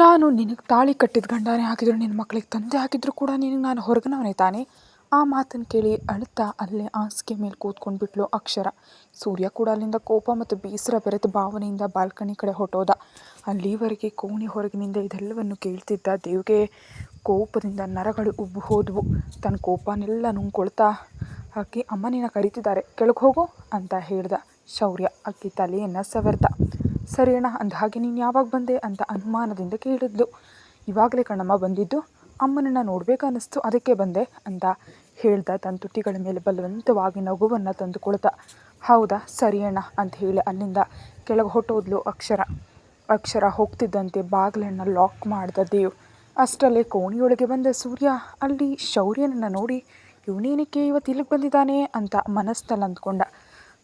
ನಾನು ನಿನಗೆ ತಾಳಿ ಕಟ್ಟಿದ ಗಂಡನೇ ಹಾಕಿದ್ರು, ನಿನ್ನ ಮಕ್ಕಳಿಗೆ ತಂದೆ ಹಾಕಿದ್ರು ಕೂಡ ನಿನಗೆ ನಾನು ಹೊರಗಿನವನೇ ತಾನೇ. ಆ ಮಾತನ್ನು ಕೇಳಿ ಅಳುತ್ತಾ ಅಲ್ಲೇ ಹಾಸಿಗೆ ಮೇಲೆ ಕೂತ್ಕೊಂಡ್ಬಿಟ್ಲು ಅಕ್ಷರ. ಸೂರ್ಯ ಕೂಡ ಅಲ್ಲಿಂದ ಕೋಪ ಮತ್ತು ಬೇಸರ ಬೆರೆತ ಭಾವನೆಯಿಂದ ಬಾಲ್ಕನಿ ಕಡೆ ಹೊಟ್ಟೋದ. ಅಲ್ಲಿವರೆಗೆ ಕೋಣೆ ಹೊರಗಿನಿಂದ ಇದೆಲ್ಲವನ್ನು ಕೇಳ್ತಿದ್ದ ದೇವ್ಗೆ ಕೋಪದಿಂದ ನರಗಳು ಉಬ್ಬು ಹೋದವು. ತನ್ನ ಕೋಪನೆಲ್ಲ ನುಂಗ್ಕೊಳ್ತಾ ಅಕ್ಕಿ ಅಮ್ಮನಿನ ಕರೀತಿದ್ದಾರೆ, ಕೆಳಗೆ ಹೋಗು ಅಂತ ಹೇಳ್ದ ಶೌರ್ಯ. ಅಕ್ಕಿ ತಲೆಯನ್ನು ಸವರ್ದ. ಸರಿ ಅಣ್ಣ, ಅಂದ ಹಾಗೆ ನೀನು ಯಾವಾಗ ಬಂದೆ ಅಂತ ಅನುಮಾನದಿಂದ ಕೇಳಿದ್ಲು. ಇವಾಗಲೇ ಕಣ್ಣಮ್ಮ ಬಂದಿದ್ದು, ಅಮ್ಮನನ್ನು ನೋಡಬೇಕು ಅನ್ನಿಸ್ತು, ಅದಕ್ಕೆ ಬಂದೆ ಅಂತ ಹೇಳ್ದ ತನ್ನ ತುಟಿಗಳ ಮೇಲೆ ಬಲವಂತವಾಗಿ ನಗುವನ್ನು ತಂದುಕೊಳ್ತಾ. ಹೌದಾ, ಸರಿ ಅಣ್ಣ ಅಂತ ಹೇಳಿ ಅಲ್ಲಿಂದ ಕೆಳಗೆ ಹೊಟ್ಟೋದ್ಲು ಅಕ್ಷರ ಹೋಗ್ತಿದ್ದಂತೆ ಬಾಗಿಲನ್ನು ಲಾಕ್ ಮಾಡ್ದ ದೇವ್. ಅಷ್ಟರಲ್ಲೇ ಕೋಣೆಯೊಳಗೆ ಬಂದ ಸೂರ್ಯ ಅಲ್ಲಿ ಶೌರ್ಯನನ್ನು ನೋಡಿ ಇವನೇನಕ್ಕೆ ಇವತ್ತು ಇಲ್ಲಿಗೆ ಬಂದಿದ್ದಾನೆ ಅಂತ ಮನಸ್ಸಲ್ಲಿ ಅಂದ್ಕೊಂಡ.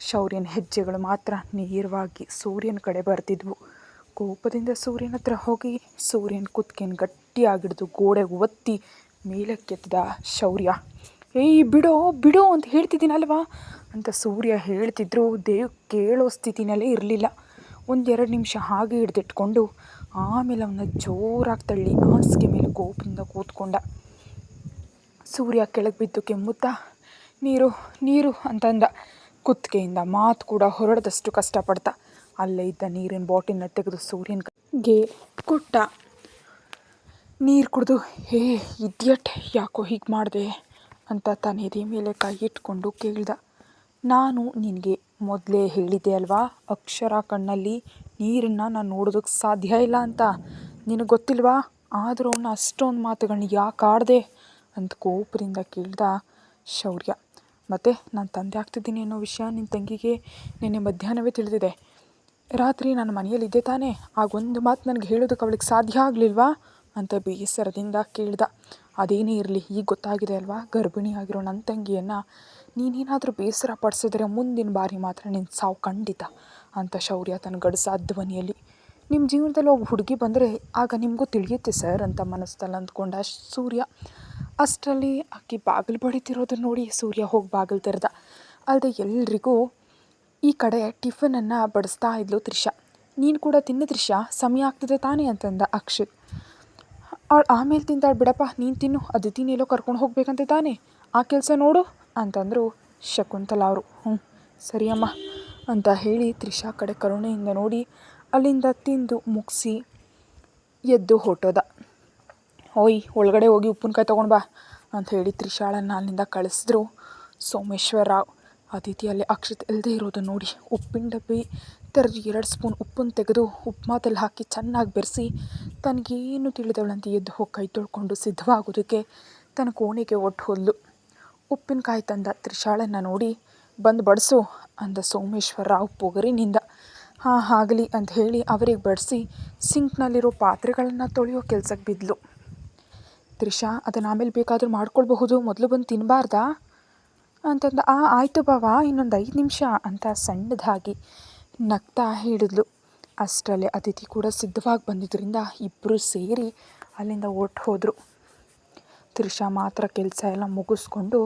ಶೌರ್ಯನ ಹೆಜ್ಜೆಗಳು ಮಾತ್ರ ನೇರವಾಗಿ ಸೂರ್ಯನ ಕಡೆ ಬರ್ತಿದ್ವು. ಕೋಪದಿಂದ ಸೂರ್ಯನ ಹತ್ರ ಹೋಗಿ ಸೂರ್ಯನ ಕುತ್ತಿಗೆನ ಗಟ್ಟಿಯಾಗಿಡ್ದು ಗೋಡೆಗೆ ಒತ್ತಿ ಮೇಲಕ್ಕೆತ್ತಿದ ಶೌರ್ಯ. ಏಯ್ ಬಿಡೋ ಬಿಡೋ ಅಂತ ಹೇಳ್ತಿದ್ದೀನಲ್ವಾ ಅಂತ ಸೂರ್ಯ ಹೇಳ್ತಿದ್ರು. ದೇವ್ ಕೇಳೋ ಸ್ಥಿತಿನಲ್ಲೇ ಇರಲಿಲ್ಲ. 1-2 ನಿಮಿಷ ಹಾಗೆ ಹಿಡ್ದಿಟ್ಕೊಂಡು ಆಮೇಲೆ ಅವನ್ನ ಜೋರಾಗಿ ತಳ್ಳಿ ಹಾಸಿಗೆ ಮೇಲೆ ಕೋಪದಿಂದ ಕೂತ್ಕೊಂಡ. ಸೂರ್ಯ ಕೆಳಗೆ ಬಿದ್ದು ಕೆಮ್ಮುತ್ತಾ ನೀರು ನೀರು ಅಂತಂದ. ಕುತ್ತಿಗೆಯಿಂದ ಮಾತು ಕೂಡ ಹೊರಡದಷ್ಟು ಕಷ್ಟಪಡ್ತಾ ಅಲ್ಲೇ ಇದ್ದ ನೀರಿನ ಬಾಟಿಲ್ನ ತೆಗೆದು ಸೂರ್ಯನಿಗೆ ಕೊಟ್ಟ. ನೀರು ಕುಡಿದು, ಹೇ ಇಡಿಯಟ್, ಯಾಕೋ ಹೀಗೆ ಮಾಡಿದೆ ಅಂತ ತನ್ನ ಎದೆ ಮೇಲೆ ಕೈ ಇಟ್ಕೊಂಡು ಕೇಳ್ದ. ನಾನು ನಿನಗೆ ಮೊದಲೇ ಹೇಳಿದ್ದೆ ಅಲ್ವಾ, ಅಕ್ಷರ ಕಣ್ಣಲ್ಲಿ ನೀರನ್ನು ನಾನು ನೋಡೋದಕ್ಕೆ ಸಾಧ್ಯ ಇಲ್ಲ ಅಂತ. ನಿನಗೆ ಗೊತ್ತಿಲ್ವಾ? ಆದರೂ ಅವನ್ನ ಅಷ್ಟೊಂದು ಮಾತುಗಳನ್ನ ಯಾಕೆ ಆಡಿದೆ ಅಂತ ಕೋಪದಿಂದ ಕೇಳ್ದ ಶೌರ್ಯ. ಮತ್ತು ನಾನು ತಂದೆ ಆಗ್ತಿದ್ದೀನಿ ಅನ್ನೋ ವಿಷಯ ನಿನ್ನ ತಂಗಿಗೆ ನಿನ್ನೆ ಮಧ್ಯಾಹ್ನವೇ ತಿಳಿದಿದೆ. ರಾತ್ರಿ ನಾನು ಮನೆಯಲ್ಲಿದ್ದೆ ತಾನೇ, ಆಗೊಂದು ಮಾತು ನನಗೆ ಹೇಳೋದಕ್ಕೆ ಅವಳಿಗೆ ಸಾಧ್ಯ ಆಗಲಿಲ್ವಾ ಅಂತ ಬೇಸರದಿಂದ ಕೇಳ್ದ. ಅದೇನೇ ಇರಲಿ, ಈಗ ಗೊತ್ತಾಗಿದೆ ಅಲ್ವಾ, ಗರ್ಭಿಣಿ ಆಗಿರೋ ನನ್ನ ತಂಗಿಯನ್ನು ನೀನೇನಾದರೂ ಬೇಸರ ಪಡಿಸಿದ್ರೆ ಮುಂದಿನ ಬಾರಿ ಮಾತ್ರ ನಿನ್ನ ಸಾವು ಖಂಡಿತ ಅಂತ ಶೌರ್ಯ ತನ್ನ ಗಡಸಾದ ಧ್ವನಿಯಲ್ಲಿ. ನಿಮ್ಮ ಜೀವನದಲ್ಲಿ ಒಬ್ಬ ಹುಡುಗಿ ಬಂದರೆ ಆಗ ನಿಮಗೂ ತಿಳಿಯುತ್ತೆ ಸರ್ ಅಂತ ಮನಸ್ಸಲ್ಲಿ ಅಂದ್ಕೊಂಡ ಸೂರ್ಯ. ಅಷ್ಟರಲ್ಲಿ ಆಕೆ ಬಾಗಿಲು ಬಡಿತಿರೋದನ್ನ ನೋಡಿ ಸೂರ್ಯ ಹೋಗಿ ಬಾಗಿಲು ತೆರೆದ. ಅಲ್ಲದೆ ಎಲ್ರಿಗೂ ಈ ಕಡೆ ಟಿಫನನ್ನು ಬಡಿಸ್ತಾ ಇದ್ಲು ತ್ರಿಷಾ. ನೀನು ಕೂಡ ತಿನ್ನು ತ್ರಿಷಾ, ಸಮಯ ಆಗ್ತದೆ ತಾನೇ ಅಂತಂದ ಅಕ್ಷಿತ್. ಅವಳು ಆಮೇಲೆ ತಿಂತಾಳು ಬಿಡಪ್ಪ, ನೀನು ತಿನ್ನು, ಅದಿತಿನ ಎಲ್ಲೋ ಕರ್ಕೊಂಡು ಹೋಗ್ಬೇಕಂತೆ ತಾನೇ, ಆ ಕೆಲಸ ನೋಡು ಅಂತಂದರು ಶಕುಂತಲಾ ಅವರು. ಸರಿ ಅಮ್ಮ ಅಂತ ಹೇಳಿ ತ್ರಿಷಾ ಕಡೆ ಕರುಣೆಯಿಂದ ನೋಡಿ ಅಲ್ಲಿಂದ ತಿಂದು ಮುಗಿಸಿ ಎದ್ದು ಹೊಟ್ಟೋದ. ಓಯ್, ಒಳಗಡೆ ಹೋಗಿ ಉಪ್ಪಿನಕಾಯಿ ತೊಗೊಂಡು ಬಾ ಅಂತ ಹೇಳಿ ತ್ರಿಷಾಳನ್ನು ಅಲ್ಲಿಂದ ಕಳಿಸಿದ್ರು ಸೋಮೇಶ್ವರರಾವ್. ಅತಿಥಿಯಲ್ಲಿ ಅಕ್ಷಿತ್ ಇಲ್ಲದೆ ಇರೋದನ್ನು ನೋಡಿ ಉಪ್ಪಿನ ಡಬ್ಬಿ ತೆರೆದು 2 ಸ್ಪೂನ್ ಉಪ್ಪನ್ನು ತೆಗೆದು ಉಪ್ಮಾದಲ್ಲಿ ಹಾಕಿ ಚೆನ್ನಾಗಿ ಬೆರೆಸಿ ತನಗೇನು ತಿಳಿದವಳಂತೆ ಎದ್ದು ಹೋಗಿ ಕೈ ತೊಳ್ಕೊಂಡು ಸಿದ್ಧವಾಗೋದಕ್ಕೆ ತನ್ನ ಕೋಣೆಗೆ ಒಟ್ಟು ಹೋದ್ಲು. ಉಪ್ಪಿನಕಾಯಿ ತಂದ ತ್ರಿಷಾಳನ್ನು ನೋಡಿ ಬಂದು ಬಡಿಸು ಅಂದ ಸೋಮೇಶ್ವರರಾವ್ ಪೊಗರಿನಿಂದ. ಹಾಂ ಆಗಲಿ ಅಂತ ಹೇಳಿ ಅವರಿಗೆ ಬಡಿಸಿ ಸಿಂಕ್ನಲ್ಲಿರೋ ಪಾತ್ರೆಗಳನ್ನು ತೊಳೆಯೋ ಕೆಲಸಕ್ಕೆ ಬಿದ್ಲು. ತ್ರಿಷಾ, ಅದನ್ನು ಆಮೇಲೆ ಬೇಕಾದರೂ ಮಾಡ್ಕೊಳ್ಬಹುದು, ಮೊದಲು ಬಂದು ತಿನ್ನಬಾರ್ದಾ ಅಂತಂದ. ಆಯಿತು ಬಾವ, ಇನ್ನೊಂದು 5 ನಿಮಿಷ ಅಂತ ಸಣ್ಣದಾಗಿ ನಗ್ತಾ ಹಿಡಿದ್ಲು. ಅಷ್ಟರಲ್ಲೇ ಅತಿಥಿ ಕೂಡ ಸಿದ್ಧವಾಗಿ ಬಂದಿದ್ದರಿಂದ ಇಬ್ಬರು ಸೇರಿ ಅಲ್ಲಿಂದ ಹೊರ್ಟು ಹೋದರು. ತ್ರಿಷಾ ಮಾತ್ರ ಕೆಲಸ ಎಲ್ಲ ಮುಗಿಸ್ಕೊಂಡು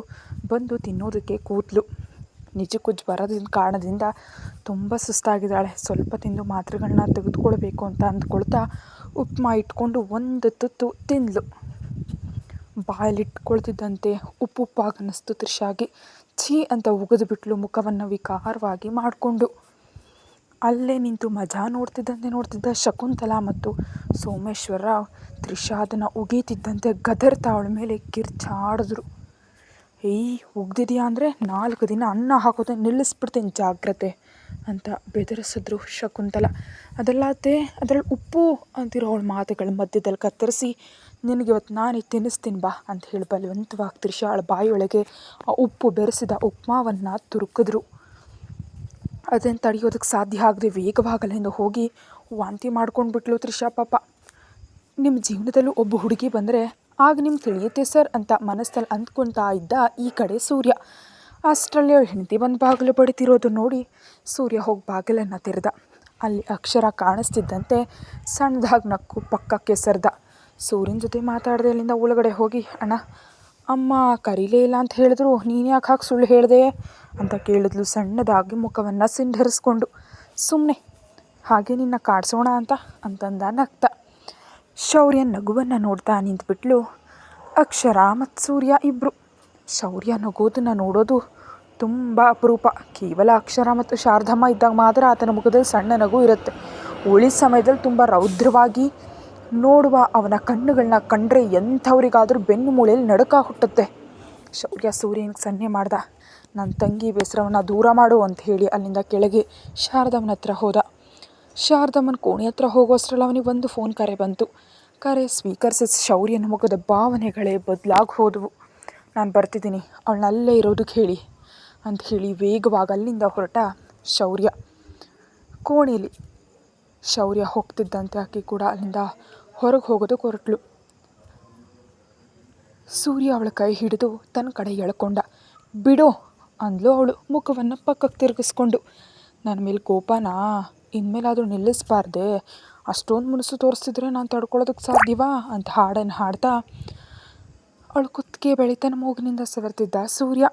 ಬಂದು ತಿನ್ನೋದಕ್ಕೆ ಕೂತ್ಲು. ನಿಜಕ್ಕೂ ಜ್ವರದ ಕಾರಣದಿಂದ ತುಂಬ ಸುಸ್ತಾಗಿದ್ದಾಳೆ. ಸ್ವಲ್ಪ ತಿಂದು ಮಾತ್ರೆಗಳನ್ನ ತೆಗೆದುಕೊಳ್ಬೇಕು ಅಂತ ಅಂದ್ಕೊಳ್ತಾ ಉಪ್ಮಾ ಇಟ್ಕೊಂಡು ಒಂದು ತುತ್ತು ತಿಂದ್ಲು. ಬಾಯಲ್ಲಿಟ್ಕೊಳ್ತಿದ್ದಂತೆ ಉಪ್ಪುಪ್ಪಾಗಿ ಅನ್ನಿಸ್ತು ತ್ರಿಷಾಗೆ. ಛೀ ಅಂತ ಉಗಿದು ಬಿಟ್ಲು ಮುಖವನ್ನು ವಿಕಾರವಾಗಿ ಮಾಡಿಕೊಂಡು. ಅಲ್ಲೇ ನಿಂತು ಮಜಾ ನೋಡ್ತಿದ್ದ ಶಕುಂತಲಾ ಮತ್ತು ಸೋಮೇಶ್ವರರಾವ್ ತ್ರಿಷಾ ಅದನ್ನು ಉಗೀತಿದ್ದಂತೆ ಗದರ್ತಾ ಅವಳ ಮೇಲೆ ಕಿರ್ಚಾಡಿದ್ರು. ಏಯ್, ಉಗ್ದಿದೆಯಾ ಅಂದರೆ 4 ದಿನ ಅನ್ನ ಹಾಕೋದೇ ನಿಲ್ಲಿಸ್ಬಿಡ್ತೀನಿ ಜಾಗ್ರತೆ ಅಂತ ಬೆದರಿಸಿದ್ರು ಶಕುಂತಲಾ. ಅದರಲ್ಲಿ ಉಪ್ಪು ಅಂತಿರೋ ಅವಳ ಮಾತುಗಳ ಮಧ್ಯದಲ್ಲಿ ಕತ್ತರಿಸಿ, ನಿನಗಿವತ್ತು ನಾನೇ ತಿನ್ನಿಸ್ತೀನಿ ಬಾ ಅಂತ ಹೇಳಿ ಬಲವಂತವಾಗಿ ತ್ರಿಷಾ ಅವಳ ಬಾಯಿಯೊಳಗೆ ಆ ಉಪ್ಪು ಬೆರೆಸಿದ ಉಪ್ಮಾವನ್ನು ತುರುಕಿದ್ರು. ಅದನ್ನು ತಡೆಯೋದಕ್ಕೆ ಸಾಧ್ಯ ಆಗದೆ ವೇಗವಾಗಲೆಂದು ಹೋಗಿ ವಾಂತಿ ಮಾಡ್ಕೊಂಡು ಬಿಟ್ಲು ತ್ರಿಷಾ ಪಾಪ. ನಿಮ್ಮ ಜೀವನದಲ್ಲೂ ಒಬ್ಬ ಹುಡುಗಿ ಬಂದರೆ ಆಗ ನಿಮ್ಗೆ ತಿಳಿಯುತ್ತೆ ಸರ್ ಅಂತ ಮನಸ್ಸಲ್ಲಿ ಅಂದ್ಕೊತಾ ಇದ್ದ ಈ ಕಡೆ ಸೂರ್ಯ. ಅಷ್ಟರಲ್ಲಿ ಅವಳು ಹೆಂಡತಿ ಬಂದು ಬಾಗಿಲು ಬಡಿತಿರೋದು ನೋಡಿ ಸೂರ್ಯ ಹೋಗಿ ಬಾಗಿಲನ್ನು ತೆರೆದ. ಅಲ್ಲಿ ಅಕ್ಷರ ಕಾಣಿಸ್ತಿದ್ದಂತೆ ಸಣ್ಣದಾಗಿ ನಕ್ಕು ಪಕ್ಕಕ್ಕೆ ಸರಿದ. ಸೂರ್ಯನ ಜೊತೆ ಮಾತಾಡಿದೆ ಅಲ್ಲಿಂದ ಒಳಗಡೆ ಹೋಗಿ, ಅಣ್ಣ, ಅಮ್ಮ ಕರೀಲೇ ಇಲ್ಲ ಅಂತ ಹೇಳಿದ್ರು, ನೀನು ಯಾಕೆ ಹಾಕಿ ಸುಳ್ಳು ಹೇಳಿದೆ ಅಂತ ಕೇಳಿದ್ಲು ಸಣ್ಣದಾಗಿ ಮುಖವನ್ನು ಸಿಂಡರಿಸ್ಕೊಂಡು. ಸುಮ್ಮನೆ ಹಾಗೆ ನಿನ್ನ ಕಾಡಿಸೋಣ ಅಂತಂದ ನಗ್ತ. ಶೌರ್ಯ ನಗುವನ್ನು ನೋಡ್ತಾ ನಿಂತುಬಿಟ್ಲು. ಅಕ್ಷರ ಮತ್ತು ಸೂರ್ಯ ಇಬ್ಬರು. ಶೌರ್ಯ ನಗೋದನ್ನು ನೋಡೋದು ತುಂಬ ಅಪರೂಪ. ಕೇವಲ ಅಕ್ಷರ ಮತ್ತು ಶಾರದಮ್ಮ ಇದ್ದಾಗ ಮಾತ್ರ ಆತನ ಮುಖದಲ್ಲಿ ಸಣ್ಣ ನಗು ಇರುತ್ತೆ. ಉಳಿದ ಸಮಯದಲ್ಲಿ ತುಂಬ ರೌದ್ರವಾಗಿ ನೋಡುವ ಅವನ ಕಣ್ಣುಗಳನ್ನ ಕಂಡ್ರೆ ಎಂಥವ್ರಿಗಾದರೂ ಬೆನ್ನು ಮೂಳೆಯಲ್ಲಿ ನಡುಕ ಹುಟ್ಟುತ್ತೆ. ಶೌರ್ಯ ಸೂರ್ಯನಿಗೆ ಸನ್ನೆ ಮಾಡ್ದ. ನನ್ನ ತಂಗಿ ಬೇಸರವನ್ನು ದೂರ ಮಾಡು ಅಂತ ಹೇಳಿ ಅಲ್ಲಿಂದ ಕೆಳಗೆ ಶಾರದಮ್ಮನ ಹತ್ರ ಹೋದ. ಶಾರದಮ್ಮನ ಕೋಣೆ ಹತ್ರ ಹೋಗೋಷ್ಟರಲ್ಲಿ ಅವನಿಗೆ ಒಂದು ಫೋನ್ ಕರೆ ಬಂತು. ಕರೆ ಸ್ವೀಕರಿಸಿದ ಶೌರ್ಯನ ಮುಖದ ಭಾವನೆಗಳೇ ಬದಲಾಗಿ ಹೋದವು. ನಾನು ಬರ್ತಿದ್ದೀನಿ, ಅವಳನ್ನ ಅಲ್ಲೇ ಇರೋದಕ್ಕೆ ಹೇಳಿ ಅಂತ ಹೇಳಿ ವೇಗವಾಗಿ ಅಲ್ಲಿಂದ ಹೊರಟ ಶೌರ್ಯ. ಕೋಣೆಯಲ್ಲಿ ಶೌರ್ಯ ಹೋಗ್ತಿದ್ದಂತೆ ಆಕೆ ಕೂಡ ಅಲ್ಲಿಂದ ಹೊರಗೆ ಹೋಗೋದಕ್ಕೆ ಹೊರಟ್ಲು. ಸೂರ್ಯ ಅವಳ ಕೈ ಹಿಡಿದು ತನ್ನ ಕಡೆ ಎಳ್ಕೊಂಡ. ಬಿಡೋ ಅಂದ್ಲು ಅವಳು, ಮುಖವನ್ನು ಪಕ್ಕಕ್ಕೆ ತಿರುಗಿಸ್ಕೊಂಡು. ನನ್ನ ಮೇಲೆ ಕೋಪನಾ? ಇನ್ಮೇಲಾದರೂ ನಿಲ್ಲಿಸಬಾರ್ದೆ? ಅಷ್ಟೊಂದು ಮುನಿಸು ತೋರಿಸ್ತಿದ್ರೆ ನಾನು ತಡ್ಕೊಳ್ಳೋದಕ್ಕೆ ಸಾಧ್ಯವಾ ಅಂತ ಹಾಡನ್ನು ಹಾಡ್ತಾ ಅವಳು ಕುತ್ತಿಗೆ ಬೆಳಿತಾನ ಮೂಗಿನಿಂದ ಸವರ್ತಿದ್ದ ಸೂರ್ಯ.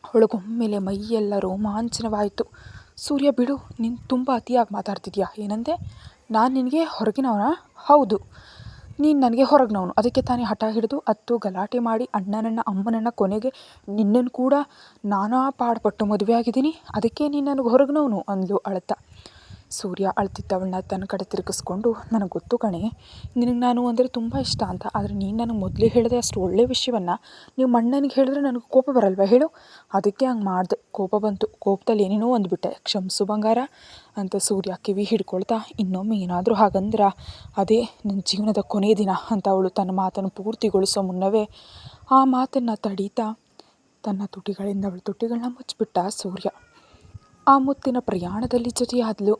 ಅವಳಿಗೊಮ್ಮೆಲೆ ಮೈಯೆಲ್ಲ ರೋಮಾಂಚನವಾಯಿತು. ಸೂರ್ಯ ಬಿಡು, ನೀನು ತುಂಬ ಅತಿಯಾಗಿ ಮಾತಾಡ್ತಿದ್ಯಾ. ಏನಂದೆ? ನಾನು ನಿನಗೆ ಹೊರಗಿನವನ? ಹೌದು, ನೀನು ನನಗೆ ಹೊರಗಿನವನು. ಅದಕ್ಕೆ ತಾನೇ ಹಠ ಹಿಡಿದು ಅತ್ತು ಗಲಾಟೆ ಮಾಡಿ ಅಣ್ಣನನ್ನು ಅಮ್ಮನನ್ನು ಕೊನೆಗೆ ನಿನ್ನನ್ನು ಕೂಡ ನಾನಾ ಪಾಡುಪಟ್ಟು ಮದುವೆ ಆಗಿದ್ದೀನಿ. ಅದಕ್ಕೆ ನೀನು ನನಗೆ ಹೊರಗಿನವನು ಅಂದ್ಲು ಅಳ್ತಾ. ಸೂರ್ಯ ಅಳ್ತಿದ್ದವಳನ್ನ ತನ್ನ ಕಡೆ ತಿರುಗಿಸ್ಕೊಂಡು, ನನಗೆ ಗೊತ್ತು ಕಣೆ ನಿನಗೆ ನಾನು ಅಂದರೆ ತುಂಬ ಇಷ್ಟ ಅಂತ. ಆದರೆ ನೀನು ನನಗೆ ಮೊದಲೇ ಹೇಳಿದೆ ಅಷ್ಟು ಒಳ್ಳೆಯ ವಿಷಯವನ್ನು ನೀವು ಅಣ್ಣನಿಗೆ ಹೇಳಿದ್ರೆ ನನಗೆ ಕೋಪ ಬರಲ್ವ ಹೇಳು? ಅದಕ್ಕೆ ಹಂಗೆ ಮಾಡಿದೆ. ಕೋಪ ಬಂತು, ಕೋಪದಲ್ಲಿ ಏನೇನೋ ಅಂದ್ಬಿಟ್ಟೆ, ಕ್ಷಮಿಸು ಬಂಗಾರ ಅಂತ ಸೂರ್ಯ ಕಿವಿ ಹಿಡ್ಕೊಳ್ತಾ, ಇನ್ನೊಮ್ಮೆ ಏನಾದರೂ ಹಾಗಂದ್ರೆ ಅದೇ ನನ್ನ ಜೀವನದ ಕೊನೆಯ ದಿನ ಅಂತ ಅವಳು ತನ್ನ ಮಾತನ್ನು ಪೂರ್ತಿಗೊಳಿಸೋ ಮುನ್ನವೇ ಆ ಮಾತನ್ನು ತಡೀತಾ ತನ್ನ ತುಟಿಗಳಿಂದ ಅವಳು ತುಟಿಗಳನ್ನ ಮುಚ್ಚಿಬಿಟ್ಟ ಸೂರ್ಯ. ಆ ಮುತ್ತಿನ ಪ್ರಯಾಣದಲ್ಲಿ ಜೊತೆಯಾದ್ಲು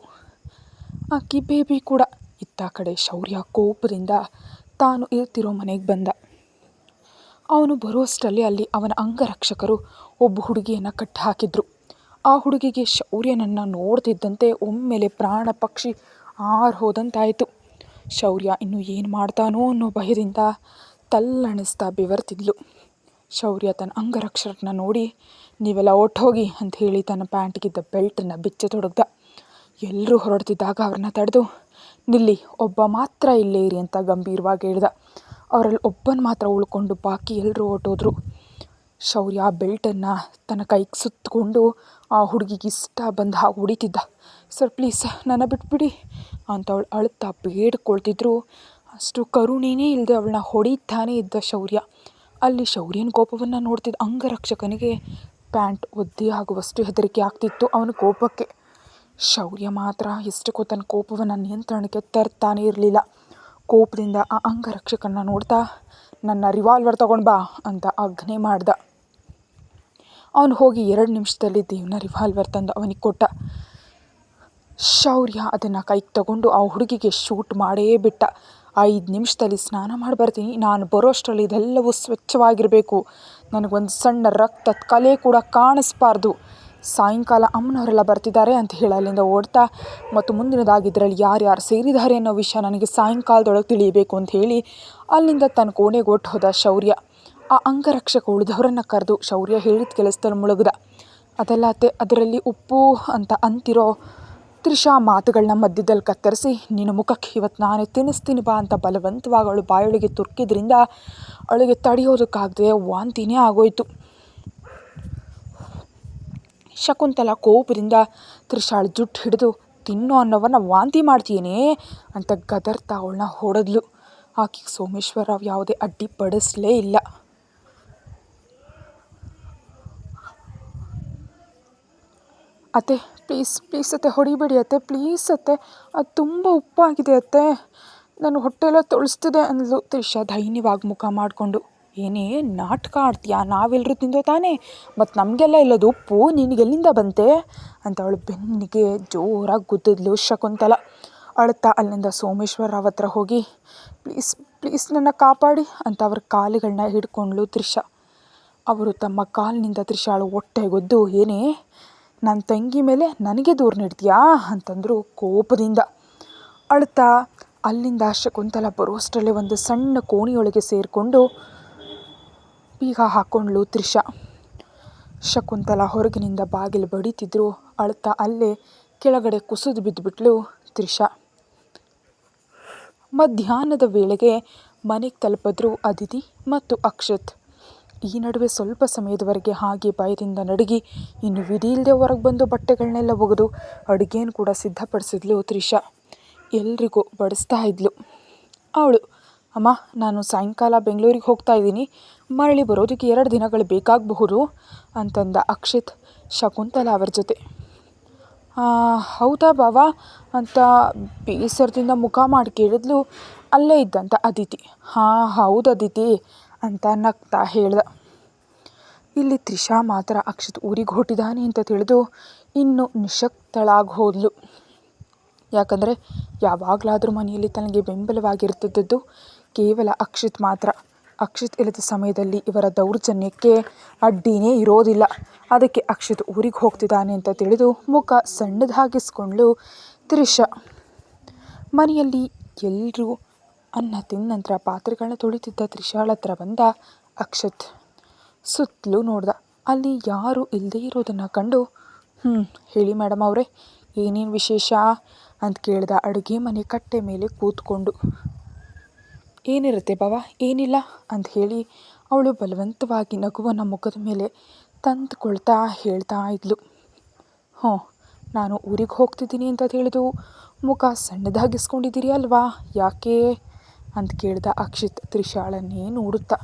ಆಕಿ ಬೇಬಿ ಕೂಡ. ಇತ್ತ ಕಡೆ ಶೌರ್ಯ ಕೋಪದಿಂದ ತಾನು ಇರ್ತಿರೋ ಮನೆಗೆ ಬಂದ. ಅವನು ಬರುವಷ್ಟರಲ್ಲಿ ಅಲ್ಲಿ ಅವನ ಅಂಗರಕ್ಷಕರು ಒಬ್ಬ ಹುಡುಗಿಯನ್ನು ಕಟ್ಟಿ ಹಾಕಿದ್ರು. ಆ ಹುಡುಗಿಗೆ ಶೌರ್ಯನನ್ನು ನೋಡ್ತಿದ್ದಂತೆ ಒಮ್ಮೆಲೆ ಪ್ರಾಣ ಪಕ್ಷಿ ಹೋದಂತಾಯಿತು. ಶೌರ್ಯ ಇನ್ನು ಏನು ಮಾಡ್ತಾನೋ ಅನ್ನೋ ಭಯದಿಂದ ತಲ್ಲಣಿಸ್ತಾ ಬೆವರ್ತಿದ್ಲು. ಶೌರ್ಯ ತನ್ನ ಅಂಗರಕ್ಷಕರನ್ನ ನೋಡಿ, ನೀವೆಲ್ಲ ಹೋಗಿ ಅಂತ ಹೇಳಿ ತನ್ನ ಪ್ಯಾಂಟ್ಗಿದ್ದ ಬೆಲ್ಟನ್ನು ಬಿಚ್ಚತೊಡಗ್ದ. ಎಲ್ಲರೂ ಹೊರಡ್ತಿದ್ದಾಗ ಅವ್ರನ್ನ ತಡೆದು, ನಿಲ್ಲಿ, ಒಬ್ಬ ಮಾತ್ರ ಇಲ್ಲೇ ಇರಿ ಅಂತ ಗಂಭೀರವಾಗಿ ಹೇಳ್ದ. ಅವರಲ್ಲಿ ಒಬ್ಬನ ಮಾತ್ರ ಉಳ್ಕೊಂಡು ಬಾಕಿ ಎಲ್ಲರೂ ಹೊರಟೋದ್ರು. ಶೌರ್ಯ ಆ ಬೆಲ್ಟನ್ನು ತನ್ನ ಕೈಗೆ ಸುತ್ತಕೊಂಡು ಆ ಹುಡುಗಿಗೆ ಇಷ್ಟ ಬಂದ ಹಾಗೆ ಹೊಡಿತಿದ್ದ. ಸರ್ ಪ್ಲೀಸ್ ನನ್ನ ಬಿಟ್ಬಿಡಿ ಅಂತ ಅವಳು ಅಳುತ್ತಾ ಬೇಡ್ಕೊಳ್ತಿದ್ರು. ಅಷ್ಟು ಕರುಣೆನೇ ಇಲ್ಲದೆ ಅವಳನ್ನ ಹೊಡಿತಾನೇ ಇದ್ದ ಶೌರ್ಯ. ಅಲ್ಲಿ ಶೌರ್ಯನ ಕೋಪವನ್ನು ನೋಡ್ತಿದ್ದ ಅಂಗರಕ್ಷಕನಿಗೆ ಪ್ಯಾಂಟ್ ಒದ್ದೆ ಆಗುವಷ್ಟು ಹೆದರಿಕೆ ಆಗ್ತಿತ್ತು ಅವನ ಕೋಪಕ್ಕೆ. ಶೌರ್ಯ ಮಾತ್ರ ಎಷ್ಟಕ್ಕೂ ತನ್ನ ಕೋಪವನ್ನು ನಿಯಂತ್ರಣಕ್ಕೆ ತರ್ತಾನೇ ಇರಲಿಲ್ಲ. ಕೋಪದಿಂದ ಆ ಅಂಗರಕ್ಷಕನ ನೋಡ್ತಾ, ನನ್ನ ರಿವಾಲ್ವರ್ ತಗೊಂಡು ಬಾ ಅಂತ ಆಜ್ಞೆ ಮಾಡ್ದ. ಅವನು ಹೋಗಿ 2 ನಿಮಿಷದಲ್ಲಿ ದೇವ್ನ ರಿವಾಲ್ವರ್ ತಂದು ಅವನಿಗೆ ಕೊಟ್ಟ. ಶೌರ್ಯ ಅದನ್ನು ಕೈಗೆ ತಗೊಂಡು ಆ ಹುಡುಗಿಗೆ ಶೂಟ್ ಮಾಡೇ ಬಿಟ್ಟ. 5 ನಿಮಿಷದಲ್ಲಿ ಸ್ನಾನ ಮಾಡಿ ಬರ್ತೀನಿ, ನಾನು ಬರೋಷ್ಟರಲ್ಲಿ ಇದೆಲ್ಲವೂ ಸ್ವಚ್ಛವಾಗಿರಬೇಕು, ನನಗೊಂದು ಸಣ್ಣ ರಕ್ತದ ಕಲೆ ಕೂಡ ಕಾಣಿಸ್ಬಾರ್ದು, ಸಾಯಂಕಾಲ ಅಮ್ಮನವರೆಲ್ಲ ಬರ್ತಿದ್ದಾರೆ ಅಂತ ಹೇಳಿ ಅಲ್ಲಿಂದ ಓಡ್ತಾ, ಮತ್ತು ಮುಂದಿನದಾಗಿ ಇದರಲ್ಲಿ ಯಾರ್ಯಾರು ಸೇರಿದ್ದಾರೆ ಅನ್ನೋ ವಿಷಯ ನನಗೆ ಸಾಯಂಕಾಲದೊಳಗೆ ತಿಳಿಯಬೇಕು ಅಂತ ಹೇಳಿ ಅಲ್ಲಿಂದ ತನ್ನ ಕೋಣೆಗೆ ಹೊಟ್ಟು ಹೋದ ಶೌರ್ಯ. ಆ ಅಂಗರಕ್ಷಕ ಉಳಿದವರನ್ನು ಕರೆದು ಶೌರ್ಯ ಹೇಳಿದ ಕೆಲಸದಲ್ಲಿ ಮುಳುಗ್ದ. ಅದೆಲ್ಲ ಅದರಲ್ಲಿ ಉಪ್ಪು ಅಂತ ಅಂತಿರೋ ತ್ರಿಷಾ ಮಾತುಗಳನ್ನ ಮಧ್ಯದಲ್ಲಿ ಕತ್ತರಿಸಿ, ನಿನ್ನ ಮುಖಕ್ಕೆ ಇವತ್ತು ನಾನೇ ತಿನ್ನಿಸ್ತೀನಿ ಬಾ ಅಂತ ಬಲವಂತವಾಗಿ ಅವಳು ಬಾಯೊಳಗೆ ತುರ್ಕಿದ್ರಿಂದ ಅವಳಿಗೆ ತಡೆಯೋದಕ್ಕಾಗದೆ ವಾಂತಿನೇ ಆಗೋಯ್ತು. ಶಕುಂತಲ ಕೋಪದಿಂದ ತ್ರಿಷಾಳ ಜುಟ್ಟು ಹಿಡಿದು, ತಿನ್ನೋ ಅನ್ನೋವನ್ನ ವಾಂತಿ ಮಾಡ್ತೀಯೇನೇ ಅಂತ ಗದರ್ತಾ ಅವಳನ್ನ ಹೊಡೆದ್ಲು. ಆಕೆಗೆ ಸೋಮೇಶ್ವರರಾವ್ ಯಾವುದೇ ಅಡ್ಡಿಪಡಿಸಲೇ ಇಲ್ಲ. ಅತ್ತೆ ಪ್ಲೀಸ್ ಪ್ಲೀಸ್ ಅತ್ತೆ, ಹೊಡಿಬೇಡಿ ಅತ್ತೆ, ಪ್ಲೀಸ್ ಅತ್ತೆ, ಅದು ತುಂಬ ಉಪ್ಪಾಗಿದೆ ಅತ್ತೆ, ನನ್ನ ಹೊಟ್ಟೆಲ್ಲ ತೊಳಸ್ತಿದೆ ಅಂದ್ಲು ತ್ರಿಷಾ ದೈನ್ಯವಾಗಿ ಮುಖ ಮಾಡಿಕೊಂಡು. ಏನೇ ನಾಟಕ ಆಡ್ತೀಯಾ? ನಾವೆಲ್ಲರೂ ತಿಂದೋ ತಾನೇ, ಮತ್ತು ನಮಗೆಲ್ಲ ಇಲ್ಲದು ಉಪ್ಪು ನಿನಗೆಲ್ಲಿಂದ ಬಂತೆ ಅಂತ ಅವಳು ಬೆನ್ನಿಗೆ ಜೋರಾಗಿ ಗುದ್ದಿದ್ಲು ಶಕುಂತಲ. ಅಳ್ತಾ ಅಲ್ಲಿಂದ ಸೋಮೇಶ್ವರರಾವ್ ಹತ್ರ ಹೋಗಿ, ಪ್ಲೀಸ್ ಪ್ಲೀಸ್ ನನ್ನ ಕಾಪಾಡಿ ಅಂತ ಅವ್ರ ಕಾಲುಗಳನ್ನ ಹಿಡ್ಕೊಂಡ್ಲು ತ್ರಿಷಾ. ಅವರು ತಮ್ಮ ಕಾಲಿನಿಂದ ತ್ರಿಷಾಳು ಹೊಟ್ಟೆಗೊದ್ದು, ಏನೇ ನನ್ನ ತಂಗಿ ಮೇಲೆ ನನಗೆ ದೂರ ನೀಡ್ತೀಯಾ ಅಂತಂದರು ಕೋಪದಿಂದ. ಅಳ್ತಾ ಅಲ್ಲಿಂದ ಶಕುಂತಲ ಬರುವಷ್ಟರಲ್ಲೇ ಒಂದು ಸಣ್ಣ ಕೋಣೆಯೊಳಗೆ ಸೇರಿಕೊಂಡು ಬೀಗ ಹಾಕ್ಕೊಂಡ್ಲು ತ್ರಿಷಾ. ಶಕುಂತಲ ಹೊರಗಿನಿಂದ ಬಾಗಿಲು ಬಡಿತಿದ್ರು. ಅಳ್ತಾ ಅಲ್ಲೇ ಕೆಳಗಡೆ ಕುಸಿದು ಬಿದ್ದುಬಿಟ್ಲು ತ್ರಿಷಾ. ಮಧ್ಯಾಹ್ನದ ವೇಳೆಗೆ ಮನೆಗೆ ತಲುಪಿದ್ರು ಅದಿತಿ ಮತ್ತು ಅಕ್ಷತ್. ಈ ನಡುವೆ ಸ್ವಲ್ಪ ಸಮಯದವರೆಗೆ ಹಾಗೆ ಭಯದಿಂದ ನಡುಗಿ ಇನ್ನು ವಿಧಿ ಇಲ್ಲದೆ ಹೊರಗೆ ಬಂದು ಬಟ್ಟೆಗಳನ್ನೆಲ್ಲ ಒಗೆದು ಅಡುಗೆಯನ್ನು ಕೂಡ ಸಿದ್ಧಪಡಿಸಿದ್ಲು ತ್ರಿಷಾ. ಎಲ್ರಿಗೂ ಬಡಿಸ್ತಾ ಇದ್ಲು. ಅವಳು, ಅಮ್ಮ ನಾನು ಸಾಯಂಕಾಲ ಬೆಂಗಳೂರಿಗೆ ಹೋಗ್ತಾ ಇದ್ದೀನಿ, ಮರಳಿ ಬರೋದಕ್ಕೆ 2 ದಿನಗಳು ಬೇಕಾಗಬಹುದು ಅಂತಂದ ಅಕ್ಷಿತ್ ಶಕುಂತಲಾ ಅವರ ಜೊತೆ. ಹೌದಾ ಬಾವಾ ಅಂತ ಬೇಸರದಿಂದ ಮುಖ ಮಾಡಿ ಕೇಳಿದ್ಲು ಅಲ್ಲೇ ಇದ್ದಂಥ ಅದಿತಿ. ಹೌದು ಅದಿತಿ ಅಂತ ನಗ್ತಾ ಹೇಳ್ದ. ಇಲ್ಲಿ ತ್ರಿಷಾ ಮಾತ್ರ ಅಕ್ಷಿತ್ ಊರಿಗೆ ಹೊರಟಿದ್ದಾನೆ ಅಂತ ತಿಳಿದು ಇನ್ನು ನಿಶಕ್ತಳಾಗಿ ಹೋದ್ಲು. ಯಾಕಂದರೆ ಯಾವಾಗಲಾದರೂ ಮನೆಯಲ್ಲಿ ತನಗೆ ಬೆಂಬಲವಾಗಿರ್ತಿದ್ದದ್ದು ಕೇವಲ ಅಕ್ಷಿತ್ ಮಾತ್ರ. ಅಕ್ಷಿತ್ ಇಲ್ಲದ ಸಮಯದಲ್ಲಿ ಇವರ ದೌರ್ಜನ್ಯಕ್ಕೆ ಅಡ್ಡಿನೇ ಇರೋದಿಲ್ಲ. ಅದಕ್ಕೆ ಅಕ್ಷಿತ್ ಊರಿಗೆ ಹೋಗ್ತಿದ್ದಾನೆ ಅಂತ ತಿಳಿದು ಮುಖ ಸಣ್ಣದಾಗಿಸ್ಕೊಂಡ್ಳು ತ್ರಿಷಾ. ಮನೆಯಲ್ಲಿ ಎಲ್ಲರೂ ಅನ್ನ ತಿಂದ ನಂತರ ಪಾತ್ರೆಗಳನ್ನ ತೊಳಿತಿದ್ದ ತ್ರಿಷಾಳ ಹತ್ರ ಬಂದ ಅಕ್ಷತ್. ಸುತ್ತಲೂ ನೋಡ್ದ. ಅಲ್ಲಿ ಯಾರೂ ಇಲ್ಲದೇ ಇರೋದನ್ನು ಕಂಡು ಹೇಳಿ ಮೇಡಮ್ ಅವರೇ, ಏನೇನು ವಿಶೇಷ ಅಂತ ಕೇಳ್ದ ಅಡುಗೆ ಮನೆ ಕಟ್ಟೆ ಮೇಲೆ ಕೂತ್ಕೊಂಡು. ಏನಿರುತ್ತೆ ಬಾವ, ಏನಿಲ್ಲ ಅಂತ ಹೇಳಿ ಅವಳು ಬಲವಂತವಾಗಿ ನಗುವನ್ನು ಮುಖದ ಮೇಲೆ ತಂದುಕೊಳ್ತಾ ಹೇಳ್ತಾ ಇದ್ಲು. ನಾನು ಊರಿಗೆ ಹೋಗ್ತಿದ್ದೀನಿ ಅಂತ ತಿಳಿದು ಮುಖ ಸಣ್ಣದಾಗಿಸ್ಕೊಂಡಿದ್ದೀರಿ ಅಲ್ವಾ, ಯಾಕೆ ಅಂತ ಕೇಳ್ದ ಅಕ್ಷಿತ್ ತ್ರಿಷಾಳನ್ನೇ ನೋಡುತ್ತಾ.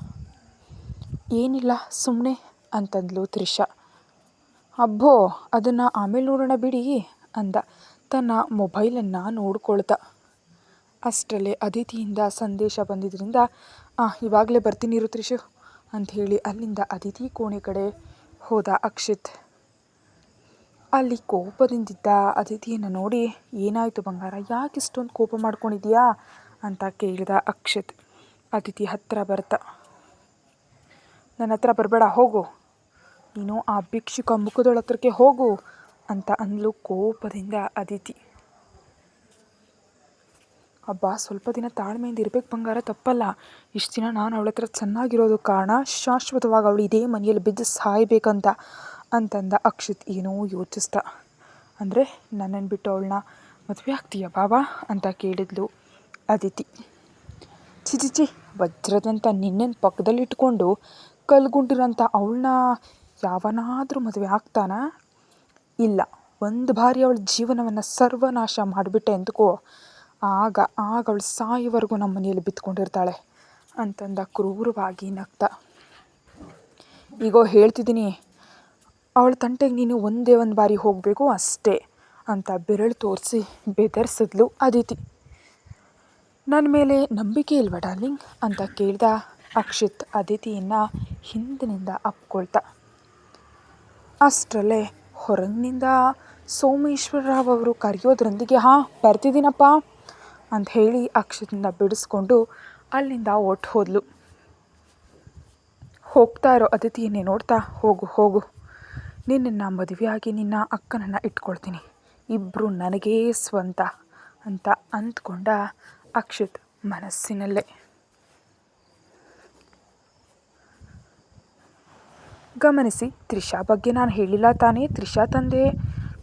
ಏನಿಲ್ಲ ಸುಮ್ಮನೆ ಅಂತಂದ್ಲು ತ್ರಿಷಾ. ಅಬ್ಬೋ ಅದನ್ನು ಆಮೇಲೆ ನೋಡೋಣ ಬಿಡಿ ಅಂದ ತನ್ನ ಮೊಬೈಲನ್ನು ನೋಡ್ಕೊಳ್ತಾ. ಅಷ್ಟರಲ್ಲೇ ಅದಿತಿಯಿಂದ ಸಂದೇಶ ಬಂದಿದ್ದರಿಂದ ಇವಾಗಲೇ ಬರ್ತೀನಿ ಇರು ತ್ರಿಷು ಅಂಥೇಳಿ ಅಲ್ಲಿಂದ ಅದಿತಿ ಕೋಣೆ ಕಡೆ ಹೋದ ಅಕ್ಷಿತ್. ಅಲ್ಲಿ ಕೋಪದಿಂದಿದ್ದ ಅದಿತಿಯನ್ನು ನೋಡಿ, ಏನಾಯಿತು ಬಂಗಾರ, ಯಾಕೆ ಇಷ್ಟೊಂದು ಕೋಪ ಮಾಡ್ಕೊಂಡಿದ್ಯಾ ಅಂತ ಕೇಳಿದ ಅಕ್ಷಿತ್ ಅದಿತಿ ಹತ್ತಿರ ಬರ್ತಾ. ನನ್ನ ಹತ್ರ ಬರಬೇಡ, ಹೋಗು ನೀನು ಆ ಭಿಕ್ಷುಕ ಮುಖದೊಳ ಹತ್ರಕ್ಕೆ ಹೋಗು ಅಂತ ಅಂದ್ಲು ಕೋಪದಿಂದ ಅದಿತಿ. ಅಬ್ಬಾ ಸ್ವಲ್ಪ ದಿನ ತಾಳ್ಮೆಯಿಂದ ಇರ್ಬೇಕು ಬಂಗಾರ, ತಪ್ಪಲ್ಲ. ಇಷ್ಟು ದಿನ ನಾನು ಅವಳ ಹತ್ರ ಚೆನ್ನಾಗಿರೋದು ಕಾರಣ ಶಾಶ್ವತವಾಗಿ ಅವಳು ಇದೇ ಮನೆಯಲ್ಲಿ ಬಿದ್ದು ಸಾಯ್ಬೇಕಂತ ಅಂತಂದ ಅಕ್ಷಿತ್ ಏನೋ ಯೋಚಿಸ್ತಾ. ಅಂದರೆ ನನ್ನನ್ನು ಬಿಟ್ಟು ಅವಳನ್ನ ಮದುವೆ ಆಗ್ತೀಯಾ ಬಾಬಾ ಅಂತ ಕೇಳಿದ್ಲು ಅದಿತಿ. ಚಿಚಿಚಿ, ವಜ್ರದಂಥ ನಿನ್ನನ್ನು ಪಕ್ಕದಲ್ಲಿಟ್ಕೊಂಡು ಕಲ್ಗುಂಡಿರೋಂಥ ಅವಳನ್ನ ಯಾವನಾದರೂ ಮದುವೆ ಆಗ್ತಾನಾ? ಇಲ್ಲ, ಒಂದು ಬಾರಿ ಅವಳ ಜೀವನವನ್ನು ಸರ್ವನಾಶ ಮಾಡಿಬಿಟ್ಟೆ ಅಂದ್ಕೋ, ಆಗ ಅವಳು ಸಾಯೋವರೆಗೂ ನಮ್ಮ ಮನೆಯಲ್ಲಿ ಬಿತ್ಕೊಂಡಿರ್ತಾಳೆ ಅಂತಂದ ಕ್ರೂರವಾಗಿ ನಗ್ತಾ. ಈಗೋ ಹೇಳ್ತಿದ್ದೀನಿ, ಅವಳ ತಂಟೆಗೆ ನೀನು ಒಂದೇ ಒಂದು ಬಾರಿ ಹೋಗಬೇಕು ಅಷ್ಟೇ ಅಂತ ಬೆರಳು ತೋರಿಸಿ ಬೆದರಿಸಿದ್ಲು ಅದಿತಿ. ನನ್ನ ಮೇಲೆ ನಂಬಿಕೆ ಇಲ್ವಾ ಡಾರ್ಲಿಂಗ್ ಅಂತ ಕೇಳ್ದ ಅಕ್ಷಿತ್ ಅದಿತಿಯನ್ನು ಹಿಂದಿನಿಂದ ಅಪ್ಕೊಳ್ತಾ. ಅಷ್ಟರಲ್ಲೇ ಹೊರಗಿನಿಂದ ಸೋಮೇಶ್ವರರಾವ್ ಅವರು ಕರೆಯೋದ್ರೊಂದಿಗೆ ಬರ್ತಿದ್ದೀನಪ್ಪ ಅಂತ ಹೇಳಿ ಅಕ್ಷಿತನ ಬಿಡಿಸ್ಕೊಂಡು ಅಲ್ಲಿಂದ ಒಟ್ಟು ಹೋದ್ಲು. ಹೋಗ್ತಾ ಇರೋ ಅದಿತಿಯನ್ನೇ ನೋಡ್ತಾ, ಹೋಗು ನಿನ್ನನ್ನು ಮದುವೆಯಾಗಿ ನಿನ್ನ ಅಕ್ಕನನ್ನು ಇಟ್ಕೊಳ್ತೀನಿ, ಇಬ್ಬರು ನನಗೇ ಸ್ವಂತ ಅಂತ ಅಂದ್ಕೊಂಡ ಅಕ್ಷಿತ್ ಮನಸ್ಸಿನಲ್ಲೇ. ಗಮನಿಸಿ, ತ್ರಿಷಾ ಬಗ್ಗೆ ನಾನು ಹೇಳಿಲ್ಲ ತಾನೇ. ತ್ರಿಷಾ ತಂದೆ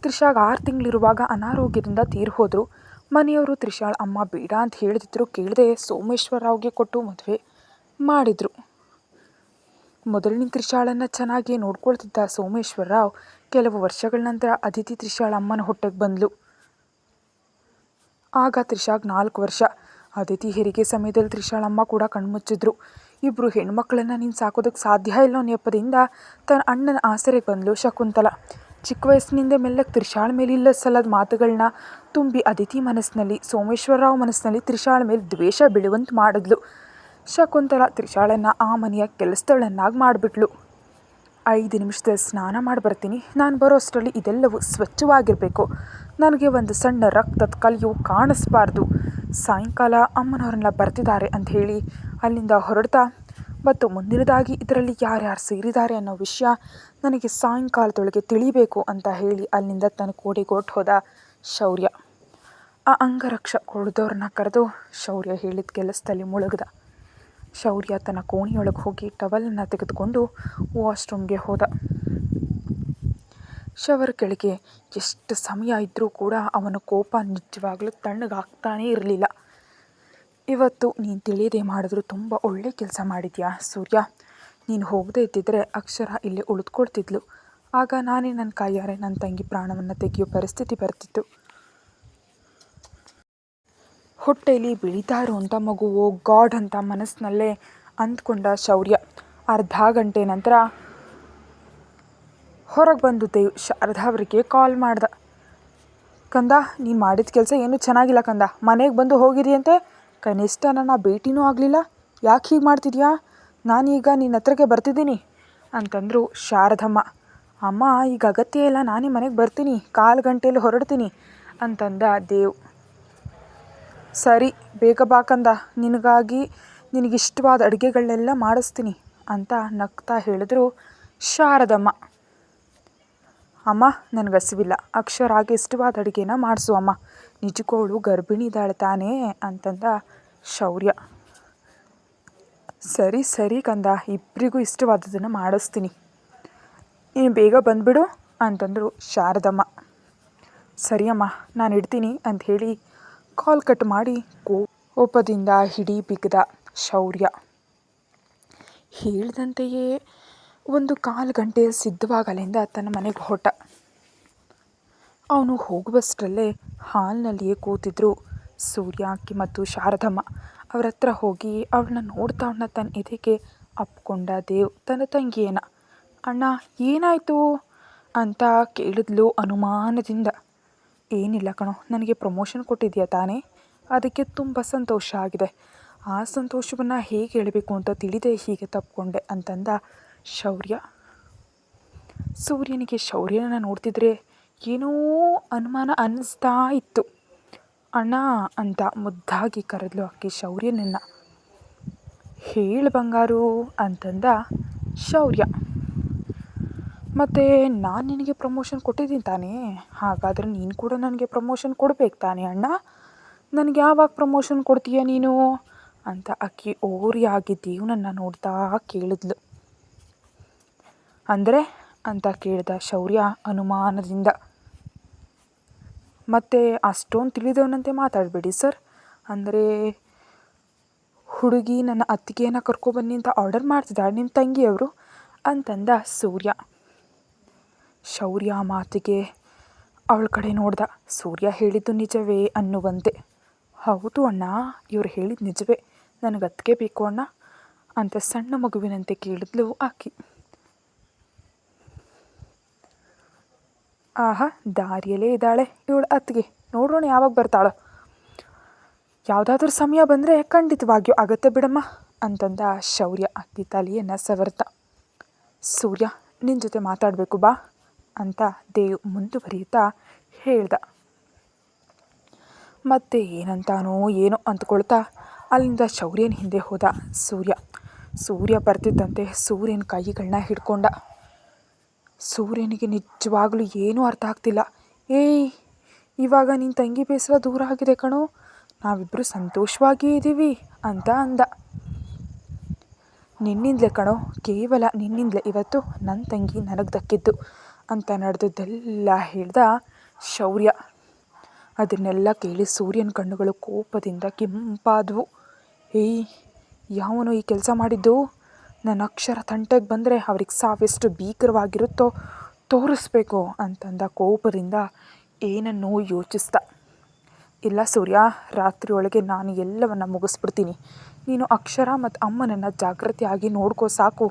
ತ್ರಿಷಾಗೆ 6 ತಿಂಗಳಿರುವಾಗ ಅನಾರೋಗ್ಯದಿಂದ ತೀರಿ ಹೋದರು. ಮನೆಯವರು ತ್ರಿಷಾಳ ಅಮ್ಮ ಬೇಡ ಅಂತ ಹೇಳಿದ್ರು, ಕೇಳದೆ ಸೋಮೇಶ್ವರರಾವ್ಗೆ ಕೊಟ್ಟು ಮದುವೆ ಮಾಡಿದರು. ಮೊದಲಿನ ತ್ರಿಷಾಳನ್ನು ಚೆನ್ನಾಗಿ ನೋಡ್ಕೊಳ್ತಿದ್ದ ಸೋಮೇಶ್ವರರಾವ್ ಕೆಲವು ವರ್ಷಗಳ ನಂತರ ಅದಿತಿ ತ್ರಿಷಾಳ ಅಮ್ಮನ ಹೊಟ್ಟೆಗೆ ಬಂದಳು. ಆಗ ತ್ರಿಷಾಗೆ 4 ವರ್ಷ. ಅದಿತಿ ಹೆರಿಗೆ ಸಮಯದಲ್ಲಿ ತ್ರಿಷಾಳಮ್ಮ ಕೂಡ ಕಣ್ಮುಚ್ಚಿದ್ರು. ಇಬ್ಬರು ಹೆಣ್ಮಕ್ಳನ್ನು ನೀನು ಸಾಕೋದಕ್ಕೆ ಸಾಧ್ಯ ಇಲ್ಲ ನೆಪದಿಂದ ತನ್ನ ಅಣ್ಣನ ಆಸರೆಗೆ ಬಂದಳು ಶಕುಂತಲಾ. ಚಿಕ್ಕ ವಯಸ್ಸಿನಿಂದ ಮೆಲ್ಲಗೆ ತ್ರಿಷಾಳ ಮೇಲೆ ಇಲ್ಲ ಸಲ್ಲದ ಮಾತುಗಳನ್ನ ತುಂಬಿ ಅದಿತಿ ಮನಸ್ಸಿನಲ್ಲಿ, ಸೋಮೇಶ್ವರರಾವ್ ಮನಸ್ಸಿನಲ್ಲಿ ತ್ರಿಷಾಳ ಮೇಲೆ ದ್ವೇಷ ಬೀಳುವಂತೆ ಮಾಡಿದ್ಲು. ಶಕುಂತಲಾ ತ್ರಿಷಾಳನ್ನು ಆ ಮನೆಯ ಕೆಲಸದವಳನ್ನಾಗಿ ಮಾಡಿಬಿಟ್ಲು. 5 ನಿಮಿಷದಲ್ಲಿ ಸ್ನಾನ ಮಾಡಿ ಬರ್ತೀನಿ, ನಾನು ಬರೋ ಅಷ್ಟರಲ್ಲಿ ಇದೆಲ್ಲವೂ ಸ್ವಚ್ಛವಾಗಿರಬೇಕು, ನನಗೆ ಒಂದು ಸಣ್ಣ ರಕ್ತದ ಕಲೆಯೂ ಕಾಣಿಸ್ಬಾರ್ದು, ಸಾಯಂಕಾಲ ಅಮ್ಮನವರೆಲ್ಲ ಬರ್ತಿದ್ದಾರೆ ಅಂತ ಹೇಳಿ ಅಲ್ಲಿಂದ ಹೊರಡ್ತಾ, ಮತ್ತು ಮುಂದಿನದಾಗಿ ಇದರಲ್ಲಿ ಯಾರ್ಯಾರು ಸೇರಿದ್ದಾರೆ ಅನ್ನೋ ವಿಷಯ ನನಗೆ ಸಾಯಂಕಾಲದೊಳಗೆ ತಿಳಿಬೇಕು ಅಂತ ಹೇಳಿ ಅಲ್ಲಿಂದ ತನ್ನ ಕೋಣೆಗೆ ಹೊರಟು ಹೋದ ಶೌರ್ಯ. ಆ ಅಂಗರಕ್ಷಕ ಉಳಿದವ್ರನ್ನ ಕರೆದು ಶೌರ್ಯ ಹೇಳಿದ ಕೆಲಸದಲ್ಲಿ ಮುಳುಗ್ದ. ಶೌರ್ಯ ತನ್ನ ಕೋಣೆಯೊಳಗೆ ಹೋಗಿ ಟವಲನ್ನು ತೆಗೆದುಕೊಂಡು ವಾಶ್ರೂಮ್ಗೆ ಹೋದ. ಶವರ್ ಕೆಳಗೆ ಎಷ್ಟು ಸಮಯ ಇದ್ದರೂ ಕೂಡ ಅವನ ಕೋಪ ನಿಜವಾಗ್ಲೂ ತಣ್ಣಗಾಗ್ತಾನೇ ಇರಲಿಲ್ಲ. ಇವತ್ತು ನೀನು ತಿಳಿಯದೆ ಮಾಡಿದ್ರು ತುಂಬ ಒಳ್ಳೆ ಕೆಲಸ ಮಾಡಿದ್ಯಾ ಸೂರ್ಯ. ನೀನು ಹೋಗದೇ ಇದ್ದಿದ್ರೆ ಅಕ್ಷರ ಇಲ್ಲೇ ಉಳಿದುಕೊಳ್ತಿದ್ಲು. ಆಗ ನಾನೇ ನನ್ನ ಕೈಯಾರೆ ನನ್ನ ತಂಗಿ ಪ್ರಾಣವನ್ನು ತೆಗೆಯೋ ಪರಿಸ್ಥಿತಿ ಬರ್ತಿತ್ತು. ಹೊಟ್ಟೆಯಲ್ಲಿ ಬೆಳೀತಾ ಇರುವಂಥ ಮಗು ಓ ಗಾಡ್ ಅಂತ ಮನಸ್ಸಿನಲ್ಲೇ ಅಂದ್ಕೊಂಡ ಶೌರ್ಯ. ಅರ್ಧ ಗಂಟೆ ನಂತರ ಹೊರಗೆ ಬಂದು ಶಾರದಾ ಅವರಿಗೆ ಕಾಲ್ ಮಾಡ್ದ. ಕಂದ, ನೀನು ಮಾಡಿದ ಕೆಲಸ ಏನೂ ಚೆನ್ನಾಗಿಲ್ಲ ಕಂದ. ಮನೆಗೆ ಬಂದು ಹೋಗಿದೆಯಂತೆ, ಕನಿಷ್ಠ ನನ್ನ ಭೇಟಿನೂ ಆಗಲಿಲ್ಲ. ಯಾಕೆ ಹೀಗೆ ಮಾಡ್ತಿದ್ಯಾ? ನಾನೀಗ ನಿನ್ನ ಹತ್ರಕ್ಕೆ ಬರ್ತಿದ್ದೀನಿ ಅಂತಂದರು ಶಾರದಮ್ಮ. ಅಮ್ಮ, ಈಗ ಅಗತ್ಯ ಇಲ್ಲ, ನಾನೇ ಮನೆಗೆ ಬರ್ತೀನಿ, 1/4 ಗಂಟೆಯಲ್ಲಿ ಹೊರಡ್ತೀನಿ ಅಂತಂದ ದೇವ್. ಸರಿ, ಬೇಗ ಬಾ ಕಂದ, ನಿನಗಿಷ್ಟವಾದ ಅಡುಗೆಗಳನ್ನೆಲ್ಲ ಮಾಡಿಸ್ತೀನಿ ಅಂತ ನಗ್ತಾ ಹೇಳಿದ್ರು ಶಾರದಮ್ಮ. ಅಮ್ಮ, ನನಗೆ ಹಸಿವಿಲ್ಲ, ಅಕ್ಷರಾಗೆ ಇಷ್ಟವಾದ ಅಡುಗೆನ ಮಾಡಿಸು ಅಮ್ಮ, ನಿಜಕ್ಕೂ ಅವಳು ಗರ್ಭಿಣಿ ಇದ್ದಾಳೆ ತಾನೇ ಅಂತಂದ ಶೌರ್ಯ. ಸರಿ ಸರಿ ಕಂದ, ಇಬ್ಬರಿಗೂ ಇಷ್ಟವಾದದನ್ನು ಮಾಡಿಸ್ತೀನಿ, ನೀನು ಬೇಗ ಬಂದುಬಿಡು ಅಂತಂದರು ಶಾರದಮ್ಮ. ಸರಿ ಅಮ್ಮ, ನಾನು ಇಡ್ತೀನಿ ಅಂತ ಹೇಳಿ ಕಾಲ್ ಕಟ್ ಮಾಡಿ ಕೋಪದಿಂದ ಹಿಡಿ ಬಿಗಿದ ಶೌರ್ಯ. ಹೇಳಿದಂತೆಯೇ 1/4 ಗಂಟೆ ಸಿದ್ಧವಾಗಿ ಅಲ್ಲಿಂದ ತನ್ನ ಮನೆಗೆ ಹೊರಟ. ಅವನು ಹೋಗುವಷ್ಟರಲ್ಲೇ ಹಾಲ್ನಲ್ಲಿಯೇ ಕೂತಿದ್ರು ಸೂರ್ಯ ಮತ್ತು ಶಾರದಮ್ಮ. ಅವ್ರ ಹತ್ರ ಹೋಗಿ ಅವಳನ್ನ ನೋಡ್ತಾ ತನ್ನ ಎದೆಗೆ ಅಪ್ಕೊಂಡ ದೇವ್ ತನ್ನ ತಂಗಿಯೇನ. ಅಣ್ಣ, ಏನಾಯಿತು ಅಂತ ಕೇಳಿದ್ಲು ಅನುಮಾನದಿಂದ. ಏನಿಲ್ಲ ಕಣೋ, ನನಗೆ ಪ್ರಮೋಷನ್ ಕೊಟ್ಟಿದ್ಯಾ ತಾನೇ, ಅದಕ್ಕೆ ತುಂಬ ಸಂತೋಷ ಆಗಿದೆ. ಆ ಸಂತೋಷವನ್ನು ಹೇಗೆ ಹೇಳಬೇಕು ಅಂತ ತಿಳಿದೇ ಹೀಗೆ ತಪ್ಪಿಕೊಂಡೆ ಅಂತಂದ ಶೌರ್ಯ. ಸೂರ್ಯನಿಗೆ ಶೌರ್ಯನ ನೋಡ್ತಿದ್ರೆ ಏನೋ ಅನುಮಾನ ಅನ್ನಿಸ್ತಾ ಇತ್ತು. ಅಣ್ಣ ಅಂತ ಮುದ್ದಾಗಿ ಕರೆದ್ಲು ಆಕೆ ಶೌರ್ಯನನ್ನು. ಹೇಳು ಬಂಗಾರು ಅಂತಂದ ಶೌರ್ಯ. ಮತ್ತು ನಾನು ನಿನಗೆ ಪ್ರಮೋಷನ್ ಕೊಟ್ಟಿದ್ದೀನಿ ತಾನೇ, ಹಾಗಾದರೆ ನೀನು ಕೂಡ ನನಗೆ ಪ್ರಮೋಷನ್ ಕೊಡಬೇಕು ತಾನೇ ಅಣ್ಣ. ನನಗೆ ಯಾವಾಗ ಪ್ರಮೋಷನ್ ಕೊಡ್ತೀಯ ನೀನು ಅಂತ ಆಕೆ ಓರಿಯಾಗಿ ದೇವನನ್ನು ನೋಡ್ತಾ ಕೇಳಿದ್ಲು. ಅಂದರೆ ಅಂತ ಕೇಳಿದ ಶೌರ್ಯ ಅನುಮಾನದಿಂದ. ಮತ್ತು ಅಷ್ಟೊಂದು ತಿಳಿದವನಂತೆ ಮಾತಾಡಬೇಡಿ ಸರ್. ಅಂದರೆ ಹುಡುಗಿ ನನ್ನ ಅತ್ತಿಗೆಯನ್ನು ಕರ್ಕೊಬನ್ನಿ ಅಂತ ಆರ್ಡರ್ ಮಾಡ್ತಿದ್ದಾಳೆ ನಿಮ್ಮ ತಂಗಿಯವರು ಅಂತಂದ ಸೂರ್ಯ. ಶೌರ್ಯ ಮಾತಿಗೆ ಅವಳ ಕಡೆ ನೋಡ್ದ. ಸೂರ್ಯ ಹೇಳಿದ್ದು ನಿಜವೇ ಅನ್ನುವಂತೆ. ಹೌದು ಅಣ್ಣ, ಇವ್ರು ಹೇಳಿದ್ದು ನಿಜವೇ, ನನಗೆ ಅತ್ತಿಗೆ ಬೇಕು ಅಣ್ಣ ಅಂತ ಸಣ್ಣ ಮಗುವಿನಂತೆ ಕೇಳಿದ್ಲು ಆಕೆ. ಆಹಾ, ದಾರಿಯಲ್ಲೇ ಇದ್ದಾಳೆ ಇವಳು ಅತ್ತಿಗೆ, ನೋಡೋಣ ಯಾವಾಗ ಬರ್ತಾಳೆ. ಯಾವುದಾದ್ರೂ ಸಮಯ ಬಂದರೆ ಖಂಡಿತವಾಗಿಯೂ ಆಗತ್ತೆ ಬಿಡಮ್ಮ ಅಂತಂದ ಶೌರ್ಯ ಆಕೆ ತಲೆಯನ್ನು ಸವರ್ತ. ಸೂರ್ಯ, ನಿನ್ನ ಜೊತೆ ಮಾತಾಡಬೇಕು ಬಾ ಅಂತ ದೇವ್ ಮುಂದುವರಿಯುತ್ತಾ ಹೇಳ್ದ. ಮತ್ತೆ ಏನಂತಾನೋ ಏನೋ ಅಂದ್ಕೊಳ್ತಾ ಅಲ್ಲಿಂದ ಶೌರ್ಯನ ಹಿಂದೆ ಹೋದ ಸೂರ್ಯ ಬರ್ತಿದ್ದಂತೆ ಸೂರ್ಯನ ಕೈಗಳನ್ನ ಹಿಡ್ಕೊಂಡ. ಸೂರ್ಯನಿಗೆ ನಿಜವಾಗ್ಲೂ ಏನೂ ಅರ್ಥ ಆಗ್ತಿಲ್ಲ. ಏಯ್, ಇವಾಗ ನಿನ್ನ ತಂಗಿ ಬೇಸರ ದೂರ ಆಗಿದೆ ಕಣೋ, ನಾವಿಬ್ಬರು ಸಂತೋಷವಾಗಿಯೇ ಇದ್ದೀವಿ ಅಂತ ಅಂದ. ನಿನ್ನಿಂದಲೇ ಕಣೋ, ಕೇವಲ ನಿನ್ನಿಂದಲೇ ಇವತ್ತು ನನ್ನ ತಂಗಿ ನನಗೆ ದಕ್ಕಿದ್ದು ಅಂತ ನಡೆದದ್ದೆಲ್ಲ ಹೇಳ್ದ ಶೌರ್ಯ. ಅದನ್ನೆಲ್ಲ ಕೇಳಿ ಸೂರ್ಯನ ಕಣ್ಣುಗಳು ಕೋಪದಿಂದ ಕೆಂಪಾದವು. ಏಯ್, ಯಾವನು ಈ ಕೆಲಸ ಮಾಡಿದ್ದು? ನನ್ನ ಅಕ್ಷರ ತಂಟೆಗೆ ಬಂದರೆ ಅವ್ರಿಗೆ ಸಾವೆಷ್ಟು ಭೀಕರವಾಗಿರುತ್ತೋ ತೋರಿಸ್ಬೇಕು ಅಂತಂದ ಕೋಪದಿಂದ ಏನನ್ನೋ ಯೋಚಿಸ್ದ. ಇಲ್ಲ ಸೂರ್ಯ, ರಾತ್ರಿ ಒಳಗೆ ನಾನು ಎಲ್ಲವನ್ನು ಮುಗಿಸ್ಬಿಡ್ತೀನಿ, ನೀನು ಅಕ್ಷರ ಮತ್ತು ಅಮ್ಮನನ್ನು ಜಾಗ್ರತೆಯಾಗಿ ನೋಡ್ಕೋ ಸಾಕು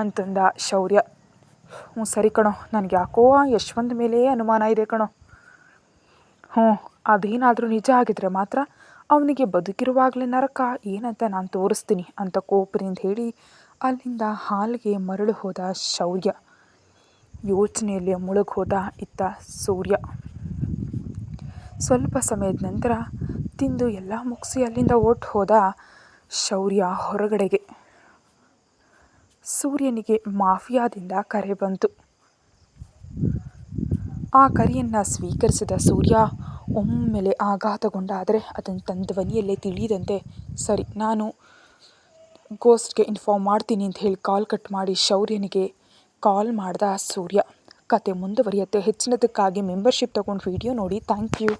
ಅಂತಂದ ಶೌರ್ಯ. ಸರಿ ಕಣೋ, ನನಗೆ ಯಾಕೋ ಆ ಯಶ್ವಂತ್ ಮೇಲೇ ಅನುಮಾನ ಇದೆ ಕಣೋ. ಅದೇನಾದರೂ ನಿಜ ಆಗಿದ್ರೆ ಮಾತ್ರ ಅವನಿಗೆ ಬದುಕಿರುವಾಗಲೇ ನರಕ ಏನಂತ ನಾನು ತೋರಿಸ್ತೀನಿ ಅಂತ ಕೋಪದಿಂದ ಹೇಳಿ ಅಲ್ಲಿಂದ ಹಾಲ್ಗೆ ಮರಳು ಹೋದ ಶೌರ್ಯ. ಯೋಚನೆಯಲ್ಲಿ ಮುಳುಗೋದ ಇತ್ತ ಸೂರ್ಯ. ಸ್ವಲ್ಪ ಸಮಯದ ನಂತರ ತಿಂದು ಎಲ್ಲ ಮುಗಿಸಿ ಅಲ್ಲಿಂದ ಹೊರ್ಟು ಹೋದ ಶೌರ್ಯ ಹೊರಗಡೆಗೆ. ಸೂರ್ಯನಿಗೆ ಮಾಫಿಯಾದಿಂದ ಕರೆ ಬಂತು. ಆ ಕರೆಯನ್ನು ಸ್ವೀಕರಿಸಿದ ಸೂರ್ಯ ಒಮ್ಮೆಲೆ ಆಘಾತಗೊಂಡ. ಆದರೆ ಅದನ್ನು ತನ್ನ ಧ್ವನಿಯಲ್ಲೇ ತಿಳಿಯದಂತೆ ಸರಿ, ನಾನು ಗೋಸ್ಟ್ಗೆ ಇನ್ಫಾರ್ಮ್ ಮಾಡ್ತೀನಿ ಅಂತ ಹೇಳಿ ಕಾಲ್ ಕಟ್ ಮಾಡಿ ಶೌರ್ಯನಿಗೆ ಕಾಲ್ ಮಾಡ್ದ ಸೂರ್ಯ. ಕತೆ ಮುಂದುವರಿಯುತ್ತೆ. ಹೆಚ್ಚಿನದಕ್ಕಾಗಿ ಮೆಂಬರ್ಶಿಪ್ ತೊಗೊಂಡು ವಿಡಿಯೋ ನೋಡಿ. Thank you.